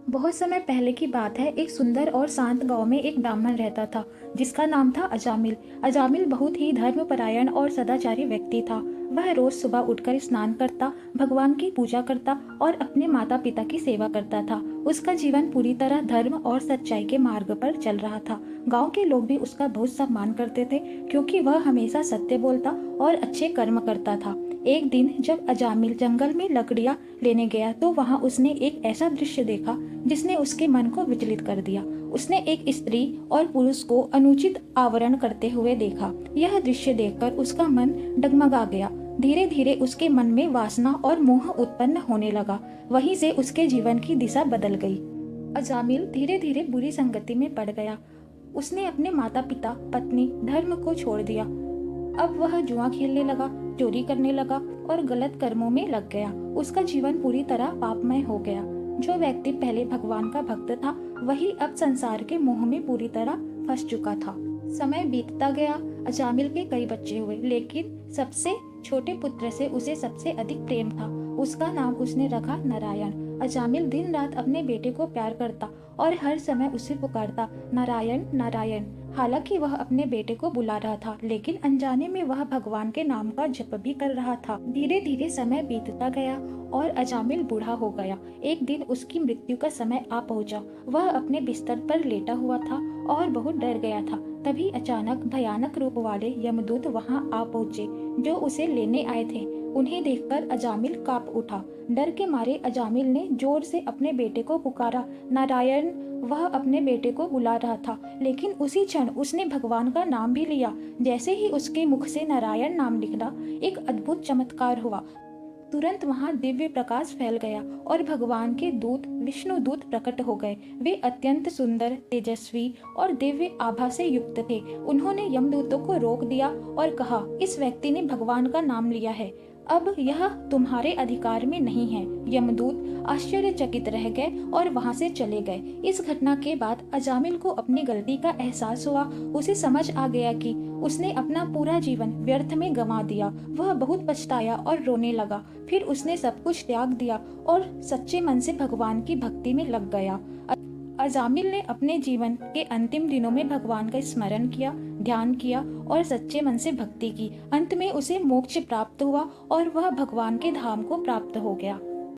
बहुत समय पहले की बात है। एक सुंदर और शांत गांव में एक ब्राह्मण रहता था जिसका नाम था अजामिल। अजामिल बहुत ही धर्मपरायण और सदाचारी व्यक्ति था। वह रोज सुबह उठकर स्नान करता, भगवान की पूजा करता और अपने माता पिता की सेवा करता था। उसका जीवन पूरी तरह धर्म और सच्चाई के मार्ग पर चल रहा था। गांव के लोग भी उसका बहुत सम्मान करते थे क्योंकि वह हमेशा सत्य बोलता और अच्छे कर्म करता था। एक दिन जब अजामिल जंगल में लकड़ियां लेने गया तो वहां उसने एक ऐसा दृश्य देखा जिसने उसके मन को विचलित कर दिया। उसने एक स्त्री और पुरुष को अनुचित आवरण करते हुए देखा। यह दृश्य देखकर उसका मन डगमगा गया। धीरे धीरे उसके मन में वासना और मोह उत्पन्न होने लगा। वहीं से उसके जीवन की दिशा बदल गई। अजामिल धीरे धीरे बुरी संगति में पड़ गया। उसने अपने माता पिता, पत्नी, धर्म को छोड़ दिया। अब वह जुआ खेलने लगा, चोरी करने लगा और गलत कर्मों में लग गया। उसका जीवन पूरी तरह पापमय हो गया। जो व्यक्ति पहले भगवान का भक्त था वही अब संसार के मोह में पूरी तरह फंस चुका था। समय बीतता गया। अजामिल के कई बच्चे हुए, लेकिन सबसे छोटे पुत्र से उसे सबसे अधिक प्रेम था। उसका नाम उसने रखा नारायण। अजामिल दिन रात अपने बेटे को प्यार करता और हर समय उसे पुकारता, नारायण नारायण। हालांकि वह अपने बेटे को बुला रहा था, लेकिन अनजाने में वह भगवान के नाम का जप भी कर रहा था। धीरे धीरे समय बीतता गया और अजामिल बूढ़ा हो गया। एक दिन उसकी मृत्यु का समय आ पहुंचा। वह अपने बिस्तर पर लेटा हुआ था और बहुत डर गया था। तभी अचानक भयानक रूप वाले यमदूत वहां आ पहुंचे जो उसे लेने आए थे। उन्हें देखकर अजामिल कांप उठा। डर के मारे अजामिल ने जोर से अपने बेटे को पुकारा, नारायण। वह अपने बेटे को बुला रहा था, लेकिन उसी क्षण उसने भगवान का नाम भी लिया। जैसे ही उसके मुख से नारायण नाम निकला, एक अद्भुत चमत्कार हुआ। तुरंत वहां दिव्य प्रकाश फैल गया और भगवान के दूत, विष्णु दूत प्रकट हो गए। वे अत्यंत सुंदर, तेजस्वी और दिव्य आभा से युक्त थे। उन्होंने यमदूतों को रोक दिया और कहा, इस व्यक्ति ने भगवान का नाम लिया है, अब यह तुम्हारे अधिकार में नहीं है। यमदूत आश्चर्यचकित रह गए और वहां से चले गए। इस घटना के बाद अजामिल को अपनी गलती का एहसास हुआ। उसे समझ आ गया कि उसने अपना पूरा जीवन व्यर्थ में गंवा दिया। वह बहुत पछताया और रोने लगा। फिर उसने सब कुछ त्याग दिया और सच्चे मन से भगवान की भक्ति में लग गया। अजामिल ने अपने जीवन के अंतिम दिनों में भगवान का स्मरण किया, ध्यान किया और सच्चे मन से भक्ति की। अंत में उसे मोक्ष प्राप्त हुआ और वह भगवान के धाम को प्राप्त हो गया।